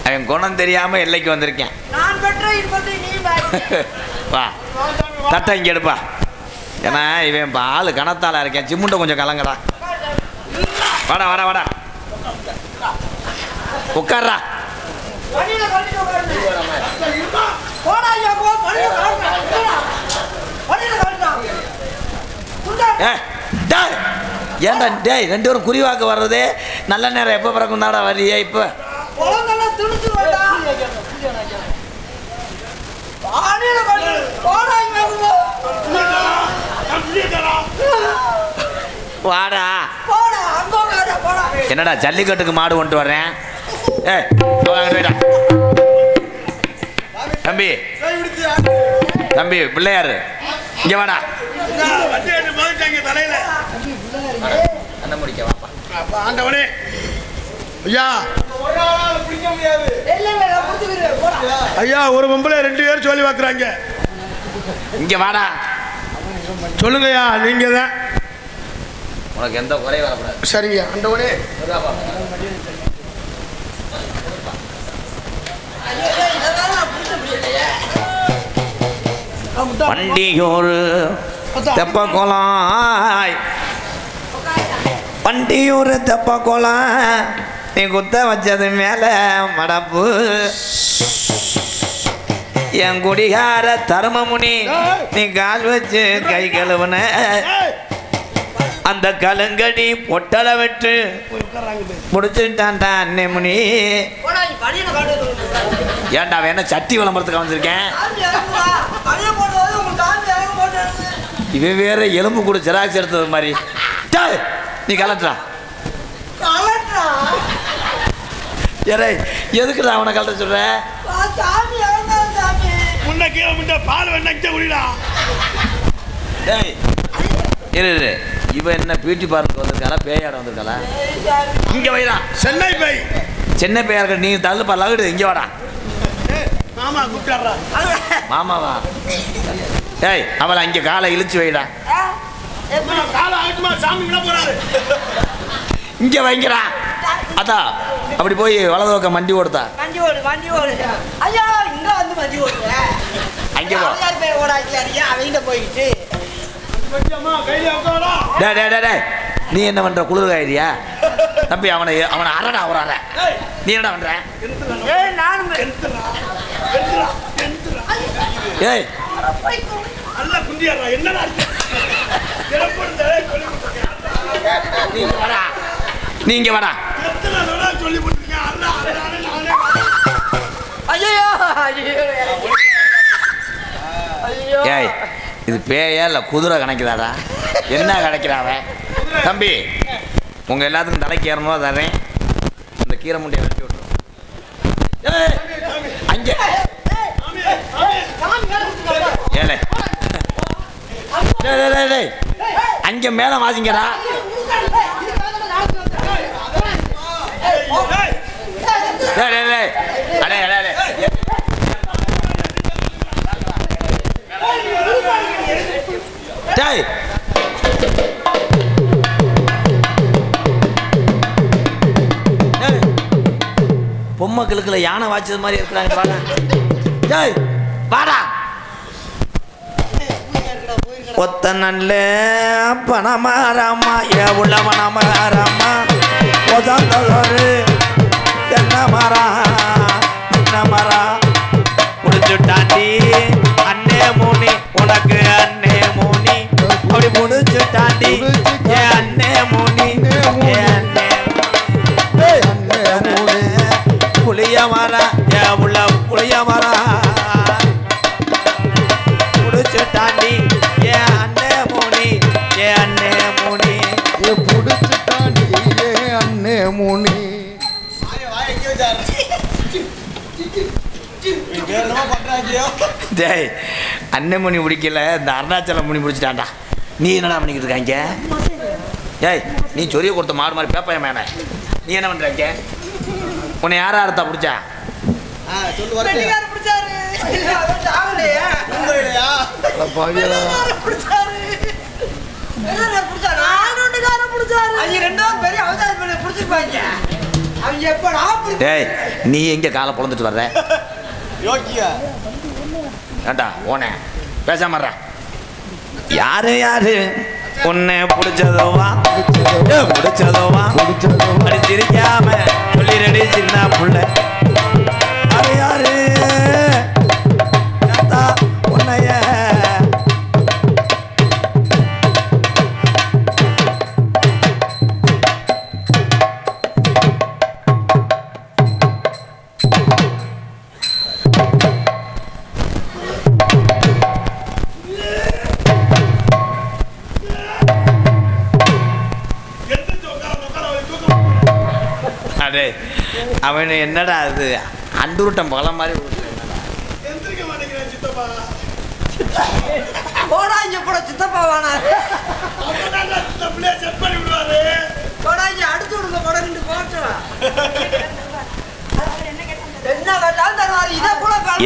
அவன் குணம் தெரியாம எல்லைக்கு வந்திருக்கேன். வா தட்டை இங்கே எடுப்பா. ஏன்னா இவன் இப்போ ஆளு கணத்தால இருக்கேன். சிம்முண்டை கொஞ்சம் கலங்கடா. வாடா வாடா வாடா உட்கார்றா. ஏன்டா டேய் ரெண்டு பேரும் குறிவாக்கு வர்றது நல்ல நேரம் எப்போ பிறக்கும் தாடா வரியே இப்போ? வாடா. என்னடா ஜல்லிக்கட்டுக்கு மாடு கொண்டு வர்றேன். தம்பி தம்பி பிள்ளையாரு இங்க வாடா. ஐயா ஒரு பொம்பளை 2 பேர் சொல்லி பார்க்குறாங்க. இங்க வாடா. சொல்லுங்கய்யா நீங்க தான். உனக்கு எந்த குறை வரக்கூடாது. சரிங்க ஆண்டவனே. வண்டியூர் தெப்ப கோலாய் வண்டியூர் தெப்ப கோலாம் நீ குத்த வச்சது மேல மடப்பு என் குடிகார தர்மமுனி நீ கால் வச்சு கை கழுவுன அந்த கலுங்கடி பொட்டலை விட்டு முடிச்சுட்டான்டா அன்னை முனி. ஏன்டா வேணா சட்டி விளம்பரத்துக்கு வந்திருக்கேன். இவன் வேற எலும்பு கூட ஜெராக்ஸ் எடுத்தது மாதிரி. நீ கலட்டுறா. எதுக்குடா அவனை கலட்ட சொல்ற? பால் இரு இவன் என்ன பியூட்டி பார்லருக்கு வந்திருக்காளா பேயாட வந்திருக்காளா? இங்க வைடா. சென்னை பேய். சென்னை பேயா இருக்க நீ தள்ளுப்பா லகுடு. இங்க வாடா. மாமா கூப்பிட்டாரா? மாமாவா? ஏய் அவளை இங்க காலை இழுச்சு வைடா. இங்க வைங்கடா. அதா அப்படி போய் வலது பக்கம் மண்டி ஓடுதா? அங்கே நீ என்ன பண்ற? குளிர் காயிரியா தம்பி? அவனை அரடா ஒரு அற. நீ என்ன பண்ற? ஏய் நீங்க வாடா. ஏய் இது பேயா இல்லை குதிரை கணக்குதாடா? என்ன கிடைக்கிறாவ தம்பி? உங்க எல்லாத்துக்கும் தலைக்கு ஏறணுமா தரேன். இந்த கீரை முண்டையை வெட்டி விட்டுரும். அங்கே ஏலே அங்கே மேல வாசிங்கடா. பொம்மைக்களுக்குள்ள யானை வாய்ச்சது மாதிரி இருக்கிறாங்க. வாடா. ஒத்த நல்ல பணமாராமா எவ்வளோ பணமாராமா ஒசந்தோரு தென்னை மரம் முடிச்சுட்டாண்டி அண்ணே மூனி உனக்கு அண்ணே மூனி அப்படி முடிச்சுட்டாண்டி ஏ அண்ணே மூனி ஏ அண்ணே புளிய மரம் ஏ உள்ள புளிய மரம் முடிச்சுட்டாண்டி ஏ அண்ணே மூனி ஏ அண்ணே மூனி முடிச்சுட்டாண்டி ஏ அண்ணே மூனி. டேய் அண்ணன் மணி பிடிக்கல இந்த அருணாச்சலம் மணி பிடிச்சிட்டான்டா. நீ என்னடா பண்ணிக்கிட்டு இருக்காங்க? ஏய் நீ சொரிய கொடுத்த மாடு மாதிரி பேப்பைய மேன நீ என்ன பண்றாங்க? உன்னை யாரா அறுத்தா பிடிச்சா? டேய் நீ எங்க காலை பொழந்துட்டு வர்ற ஏண்டா ஓனே பேசாம யாரு யாரு உன்னை பிடிச்சதோவா பிடிச்சதோவா அப்படி சிரிக்காம சொல்லிரடி சின்ன புள்ள யாரு யாரு உன்னைய அவன் என்னடா அது அண்டுருட்டம் பழம் மாதிரி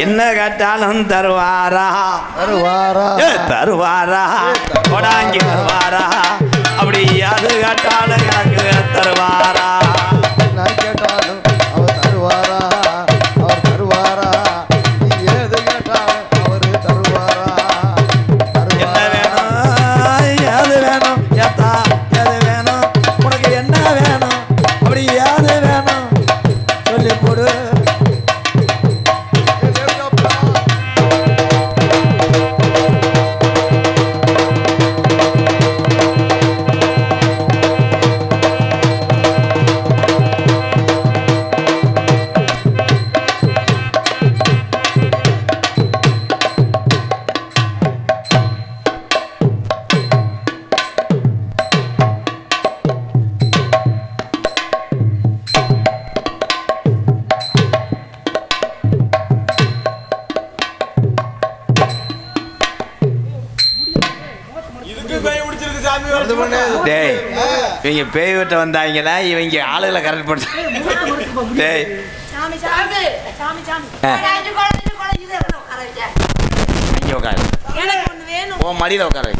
என்ன கேட்டாலும் தருவாரா தருவாரா தருவாரா கொடாங்கி தருவாரா அப்படி அது கேட்டாலும் எனக்கு தருவாரா நான் கேட்டாலும் அவர் தருவாரா அவர் தருவாரா நீ ஏது கேட்டாலும் அவர் தருவாரா என்ன வேணும் ஏது வேணும் ஏத்தா ஏது வேணும் உனக்கு என்ன வேணும் அப்படி ஏது வேணும் சொல்லி போடு டேய் இவங்க பேய் விட்டு வந்தாங்களா இவங்க ஆளுகளை கரெக்ட் பண்ண டேய் இங்கே உட்காரு ஓ மடியில் உட்காரு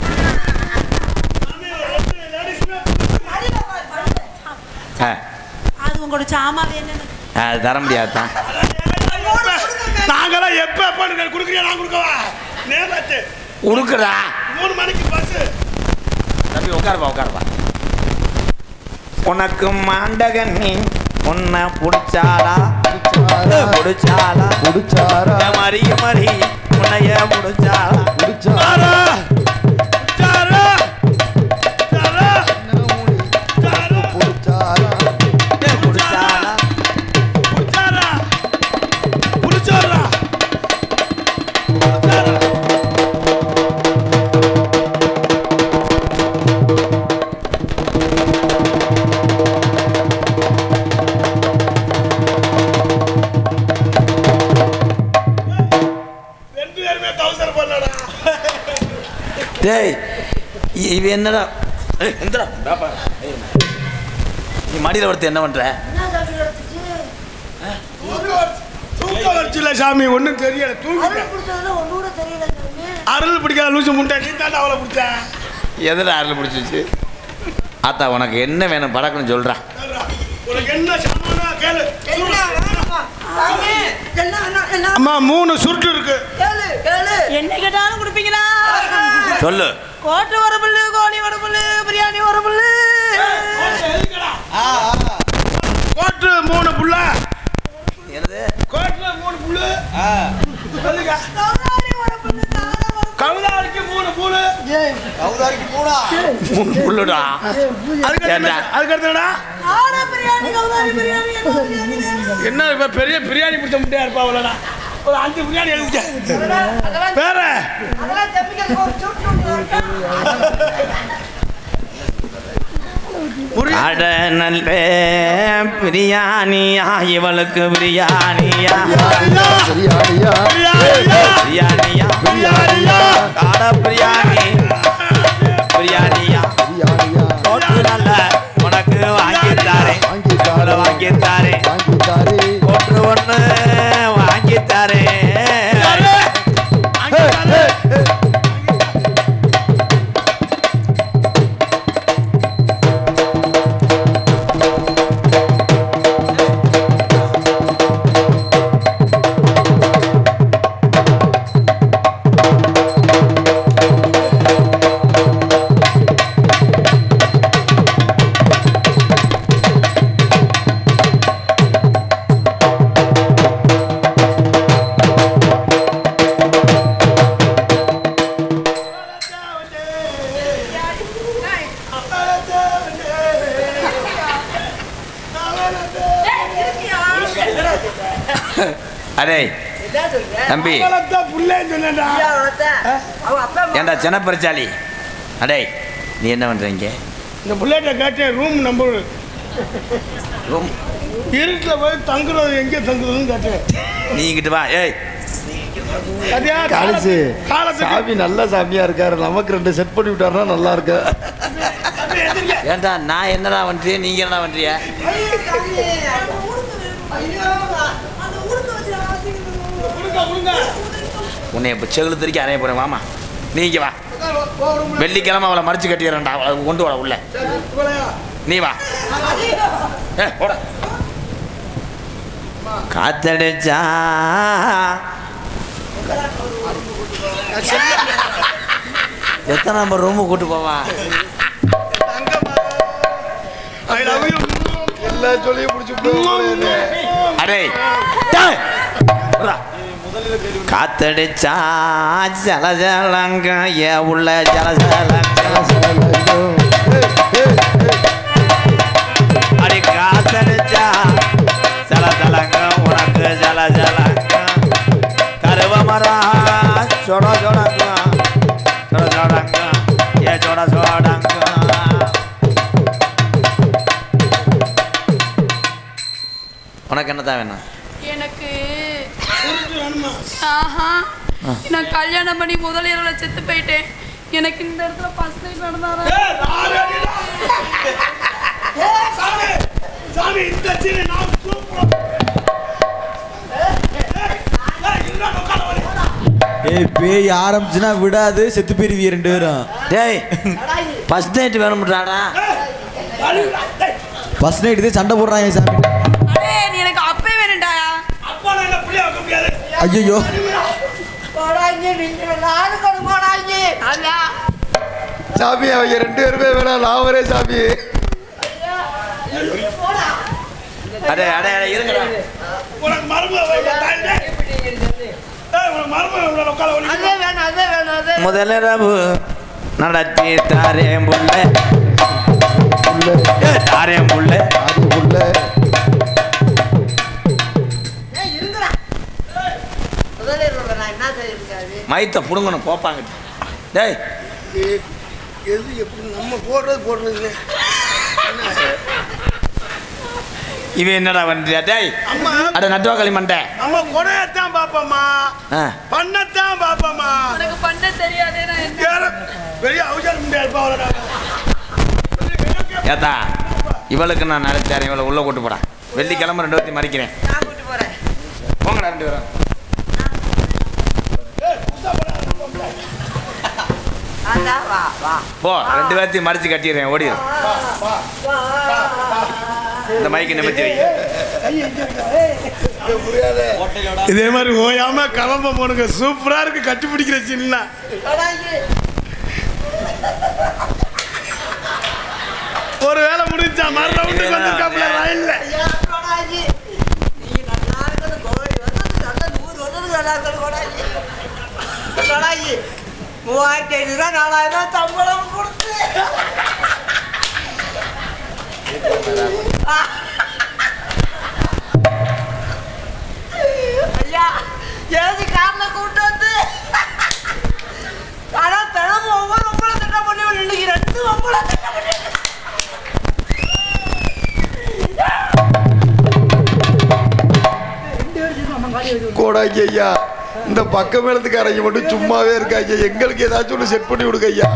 அது உங்களோட சாமா வேணும் அது தர முடியாதுதான் நாங்களாம் எப்ப கொடுக்குறியா நான் கொடுக்கவா நேராச்சு உடுக்குறா 3 மணிக்கு பஸ் தம்பி உட்காருப்பா உனக்கு மாண்டகண்ணி உன்னை பிடிச்சாரா பிடிச்சாரா புடிச்சாரா மறி மறி உன்னைய பிடிச்சாரா புடிச்சாரா சாரா சாரா சாரா புடிச்சாரா பிடிச்சாரா புடிச்சாரா புடிச்சாரா டேய் இவ என்னடா எந்திரா பாப்பா நீ மடியில் ஒருத்தர் என்ன பண்ற தூக்கம் வச்சுல சாமி ஒன்றும் தெரியல தூங்கிட்டேன் அருள் பிடிக்காத லூசு முட்டை நீ தாண்டா அவளை பிடிச்ச எதில் அருள் பிடிச்சிச்சு ஆத்தா உனக்கு என்ன வேணும் படக்குன்னு சொல்றா உனக்கு என்ன சாமானா கேளு அம்மா 3 சுருட்டு இருக்கு என்ன கேட்டாலும் கொடுப்பீங்களா சொல்லு கோட்டை ஒரு புல்லு கோழி ஒரு புல்லு பிரியாணி ஒரு புல்லு கோட்டு 3 புள்ள என்னது கோட்டுல 3 புல்லு சொல்லுங்க கவுதாரிக்கு 3 புல்லு கவுதாரிக்கு 3 புல்லுடா அதுக்கு அடுத்தடா பிரியாணி கௌதாரி பிரியாணி என்ன இப்ப பெரிய பிரியாணி பிடிச்ச முட்டையா இருப்பா அவ்வளோடா ஒரு 5 பிரியாணி எழுதிக்க வேற அட நல்ல பிரியாணியா இவளுக்கு பிரியாணியா பிரியாணியா காட பிரியாணி பிரியாணியா கோட்டு நல்ல உனக்கு வாங்கித்தாரே வாங்கித்தாரே கோட்டு ஒன்று வாங்கித்தாரே அடே தம்பி ஏண்டா சின்ன பரிச்சாலி அடே நீ என்ன பண்றீங்க இந்த புள்ளேட்ட கேட்டேன் ரூம் நம்பர் ரூம் இருட்டில் போய் தங்குறது எங்கே தங்குறதுன்னு கேட்டேன் நீ இங்கிட்டு வா ஏய் காலேஜ் சாமி நல்ல சாமியா இருக்காரு நமக்கு 2 செட் பண்ணி விட்டாருன்னா நல்லா இருக்கு ஏண்டா நான் என்னடா பண்றேன் நீங்க என்னடா பண்றிய உன்னை இப்போ செகுல திருக்கி அறைய போறேன் வாமா நீங்க வா வெள்ளிக்கிழமை அவளை மறைச்சு கட்டிடுறேன்டா அவளை கொண்டு வர உள்ள நீ வா போட காத்தடிச்சா எத்தனை நம்பர் ரூமு கூட்டு போவா எல்லாம் சொல்லி முடிச்சு அடே காத்தடிச்சா ஜலஜலங்க ஏ உள்ள ஜலஜலங்க அடி காத்தடிச்சா ஜலஜலங்க உனக்கு ஜலஜலங்க கருவமரா சொட சொடங்க சொட சொடங்க ஏ சொட சொடங்க உனக்கு என்னதான் வேணும் எனக்கு நான் கல்யாணம் பண்ணி முதல் இரவுல செத்து போயிட்டேன் எனக்கு இந்த இடத்துல ஃபர்ஸ்ட் நைட் நடந்தாரா ஏய் பேய் ஆரம்பிச்சுனா விடாது செத்து போயிருவீங்க 2 பேரும் டேய் ஃபர்ஸ்ட் நைட் வேணும்டாடா ஃபர்ஸ்ட் நைட் இதே சண்டை போடுறாங்க சாமி அடே நீ எனக்கு அப்பவே வேணும்டா அப்பா நான் என்ன புள்ளிய வைக்க முடியாது ஐயோ போடாங்க நீங்க நானு கொடு போடாங்க அல்லா சாமி அவங்க 2 பேருமே வேணாம் நான் வரே சாமி போடா அடே அடே அடே இருங்கடா உனக்கு மர்மம் முதலிரவு நடத்தி தாரேன் புள்ள தாரேன் புள்ள மைத்த புடுங்கணும் போப்பாங்க டேய் எது எப்படி நம்ம போடுறது இவன் என்னடா பண்றியா டேய் அட நட்டுவாக்களி மண்டை நம்ம கொடையத்தான் பாப்போம்மா பண்ணத்தான் பாப்போம்மா எனக்கு பண்ண தெரியாதே நான் என்ன பெரிய அவசரம் முடியாது ஏத்தா இவளுக்கு நான் நினைச்சாரேன் இவளை உள்ள கூட்டு போடா வெள்ளிக்கிழமை 2 வத்தி மறிக்கிறேன் நான் கூட்டி போறேன் போங்கடா 2 பேரும் ஆடா வா வா போ 2 வத்தி மறிச்சு கட்டிடுறேன் ஓடிடு இந்த மைக்கு நிமித்தி வை இதே மாதிரி ஓயாம கிளம்ப போனுங்க சூப்பரா இருக்கு கட்டி பிடிக்கிற சின்ன ஒரு வேலை முடிஞ்சா மறு ரவுண்டுக்கு வந்திருக்காப்ல ரயில்ல $3500 $4000 சம்பளம் கொடுத்து ஐயா ஏது கார்ல கூட்டு வந்து ஆனா தினமும் ஒவ்வொரு ஒம்பளை திட்டம் பண்ணி இன்னைக்கு 2 ஒம்பளை திட்டம் பண்ணி கோடாங்க ஐயா இந்த பக்கம் மேலத்துக்காரங்க மட்டும் சும்மாவே இருக்காங்க எங்களுக்கு ஏதாச்சும் ஒன்று செட் பண்ணி விடுங்க ஐயா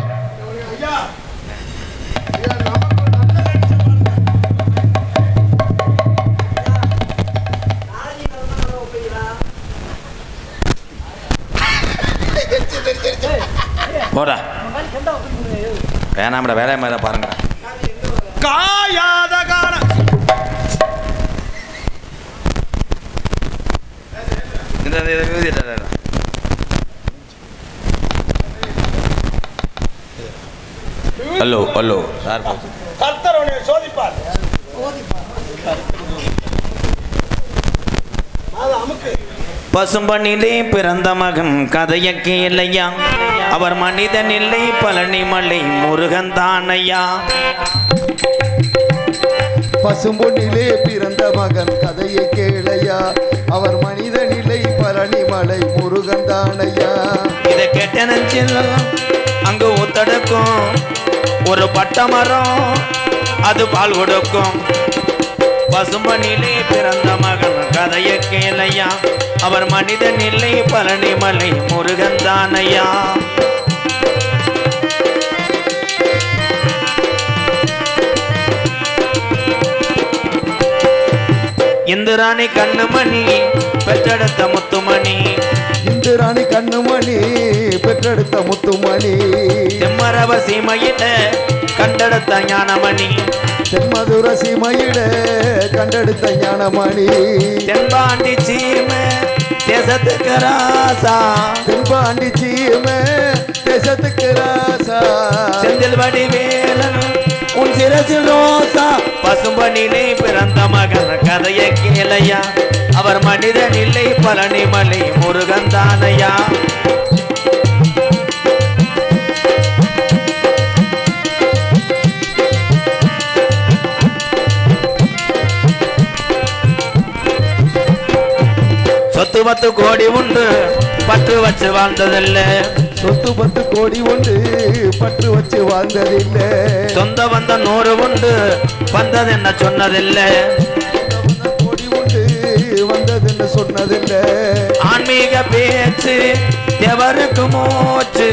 போடா வேணாம்டா வேலை மாதிரி பாருங்க காயாத காலம் ஹலோ ஹலோ சார் கர்த்தர் உன்னை சோதிப்பார் பசும்பனிலே பிறந்த மகன் கதைய கேளையா அவர் மனிதன் இல்லை பழனி மலை முருகன் தானையா பசும்பொன்னிலே பிறந்த மகன் கதையை கேளையா அவர் மனித நிலை பழனிமலை முருகன் தானையா. இதை கேட்ட நெஞ்சில் அங்கு ஊத்தடுக்கும் ஒரு பட்ட மரம் அது பால் கொடுக்கும். பசும்பனிலே பிறந்த மகன் கதைய கேளையா அவர் மனித நிலை பழனிமலை முருகன் தானையா. இந்திராணி கண்ணுமணி பெற்றெடுத்த முத்துமணி. இந்திராணி கண்ணுமணி பெற்றெடுத்த முத்துமணி. செம்மரவ சீமையிட கண்டெடுத்த ஞானமணி. தென்மதுர சீமையிட கண்டெடுத்த ஞானமணி. தென்பாண்டி சீமை தேசத்துக்கு ராசா. தென்பாண்டி சீமை தேசத்துக்கு ராசா. செந்தில் வடிவேலன் உன் சிரசில் ரோசா. பசும்பனிலே பிறந்த மகன் கதைய கேளையா அவர் மனித நிலை பழனிமலை முருகன் தானையா. சொத்து 10 கோடி உண்டு பற்று வச்சு வாழ்ந்ததில்ல. சொத்து 10 கோடி உண்டு பற்று வச்சு வாழ்ந்ததில்லை. சொந்த வந்த 100 உண்டு வந்தது என்ன சொன்னதில்லை. கோடி உண்டு வந்தது என்ன சொன்னதில்லை. ஆன்மீக பேச்சு தேவருக்கு மூச்சு.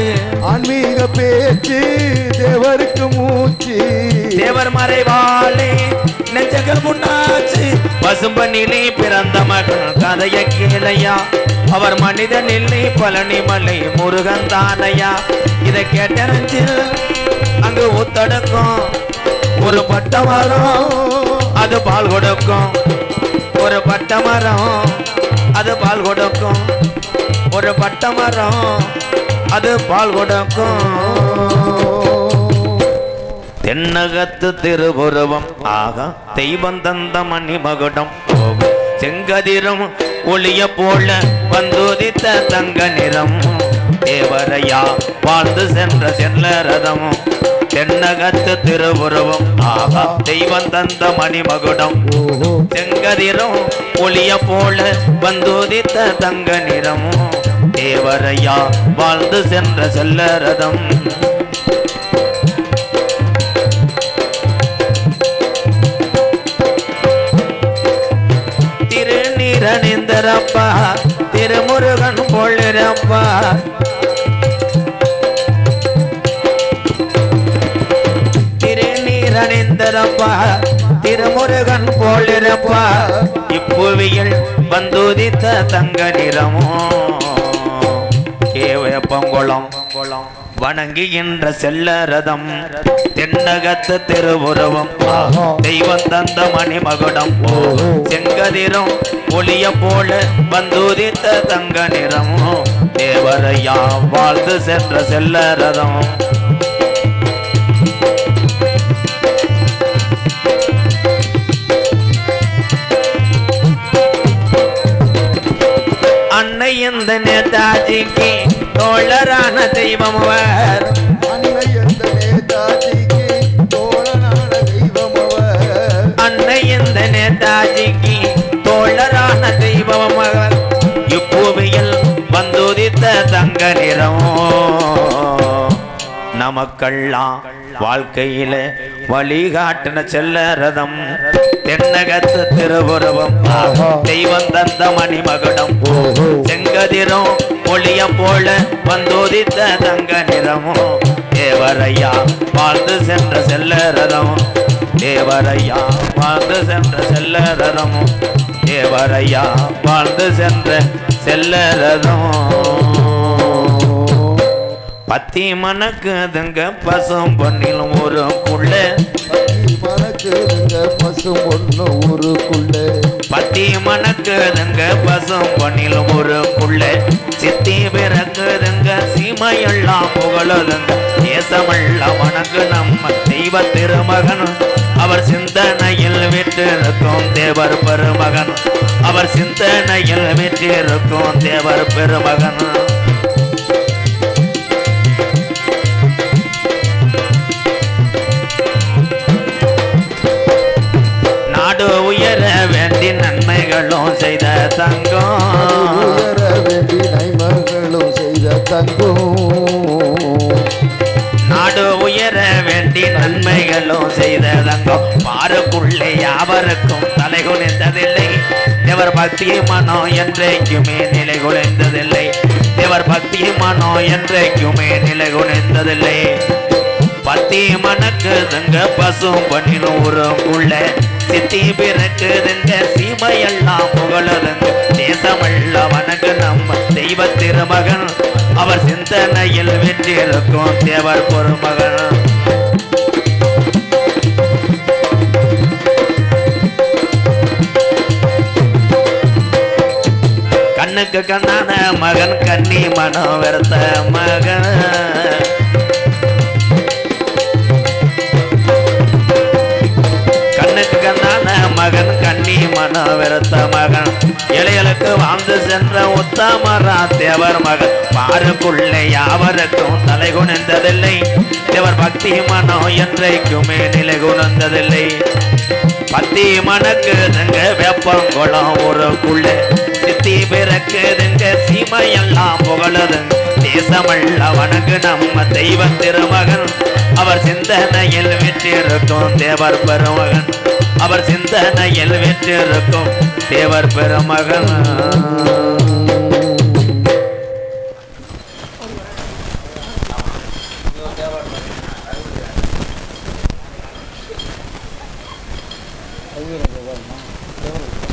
ஆன்மீக பேச்சு தேவருக்கு மூச்சு. தேவர் மறைவாளே நெஞ்சங்கள் முன்னாச்சு. பசும்பனிலே பிறந்த மகன் கதைய கேளையா அவர் மனித நிலை பழனிமலை முருகன் தானையா. இதை கேட்ட நெஞ்சில் அங்கு ஊத்தடுக்கும் ஒரு பட்ட மரம் அது பால் கொடுக்கும். ஒரு பட்ட மரம் அது பால் கொடுக்கும். ஒரு பட்ட மரம் அது பால் கொடுக்கும். தென்னகத்து திருபுருவம் ஆக தெய்வம் தந்த மணிமகுடம் போகும். செங்கதிரும் ஒளிய போல வந்துதித்த தங்க நிறம். தேவரையா வாழ்ந்து சென்ற செல்ல ரதம். தென்னகத்து திருபுருவம் ஆக தெய்வம் தந்த மணிமகுடம். செங்கதிரும் ஒளிய போல வந்துதித்த தங்க நிறம். தேவரையா வாழ்ந்து சென்ற செல்ல ரதம். திருநீரணிந்தரப்பா திருமுருகன் போலிரப்பா. திருநீரணிந்தரப்பா திருமுருகன் போலிரப்பா. இப்புவியில் வந்துதித்த தங்க நிறமோ கேவப்பங்குளம் வணங்குகின்ற செல்ல ரதம். தென்னகத்து திருவுருவம் தெய்வம் தந்த மணிமகுடம். செங்கதிரும் ஒளிய போல வந்துதித்த தங்க நிறம். தேவரையா வாழ்ந்து சென்ற செல்ல ரதம். அன்னை இந்த நேதாஜிக்கு தோழரான தெய்வம் அவர். அன்னை எந்த நேதாஜிக்கு தோழரான தெய்வம் அவர். அன்னை இந்த நேதாஜிக்கு தோழரான தெய்வம் அவர். இப்பூவியில் வந்துதித்த தங்க நிறம். நமக்கெல்லாம் வாழ்க்கையில வழிகாட்டின செல்ல ரதம். தென்னகத்து திருவுருவம் தெய்வம் தந்த மணிமகுடம். செங்கதிரும் ஒளிய போல வந்துதித்த தங்க நிறமோ. தேவரையா வாழ்ந்து சென்ற செல்ல ரதம். தேவரையா வாழ்ந்து சென்ற செல்ல ரதம். தேவரையா வாழ்ந்து சென்ற செல்ல ரதம். பத்தி மணக்குதுங்க பசும் பொன்னிலும் ஊருக்குள்ள. பசு பொண்ணு ஊருக்குள்ள. பத்தி மணக்குதுங்க பசும் பொன்னிலும் ஊருக்குள்ள. சித்தி பிறக்குதுங்க சீமையெல்லாம் புகழுதுங்க. தேசமெல்லாம் வணங்கு நம்ம தெய்வ திருமகன். அவர் சிந்தனையில் விட்டிருக்கும் தேவர் பெருமகன். அவர் சிந்தனையில் விட்டிருக்கும் தேவர் பெருமகன். நாடு உயர வேண்டும் வேண்டி நன்மைகளும் செய்த தங்கம் உயர வேண்டி நன்மைகளும் செய்த தங்கம் நாடு உயர வேண்டி நன்மைகளும் செய்த தங்கம் பாருக்குள்ளே யாவருக்கும் தலை குனிந்ததில்லை தேவர் பக்தி மனம் என்றைக்குமே நிலை குலைந்ததில்லை தேவர் பக்தி மனம் என்றைக்குமே நிலை குலைந்ததில்லை பத்தி மணக்குதுங்க பசும் பண்ணின ஊருக்குள்ள சித்தி பிறக்குதுங்க சீமையெல்லாம் புகழுதுங்க தேசமல்ல வணக்கு நம்ம தெய்வ திருமகன் அவர் சிந்தனையில் வெற்றிருக்கும் தேவர் பொறுமகன் கண்ணுக்கு கண்ணான மகன் கண்ணி மனம் வெறுத்த மகன் கண்ணுக்கு கண்ணான மகன் கண்ணி மனம் வெறுத்த மகன் இளையலுக்கு வாழ்ந்து சென்ற உத்தமரா தேவர் மகன் பாருக்குள்ளே யாவருக்கும் தலை குனிந்ததில்லை தேவர் பக்தி மனம் என்றைக்குமே நிலை குணந்ததில்லை பத்தி மணக்குதுங்க வெப்பங்குளம் ஊருக்குள்ளே சித்தி பிறக்குதுங்க சீமையெல்லாம் புகழுதுங்க தேசமல்ல வணங்கு நம்ம தெய்வ திருமகன் அவர் சிந்தனையில் வெற்றிருக்கும் தேவர் பெருமகன் அவர் சிந்தனையில் வெற்றிருக்கும் தேவர் பெருமகன் அது